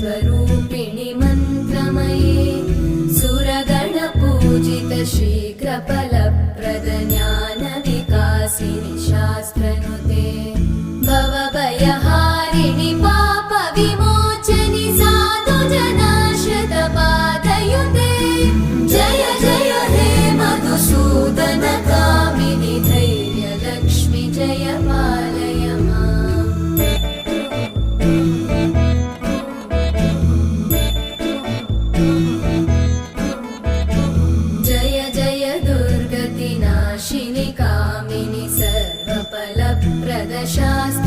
स्वरूपिणि मन्त्रमये सुरगणपूजित शीघ्रफलप्रद ज्ञानविकासिनि शास्त्रनुते भवभयहारिणि पापविमोचनि साधुजनाश्रितपादयुते जय जय हे मधुसूदन कामिनि धैर्यलक्ष्मि जय पालय माम्। जय जय दुर्गतिनाशिनि कामिनि सर्वफलप्रद शास्त्र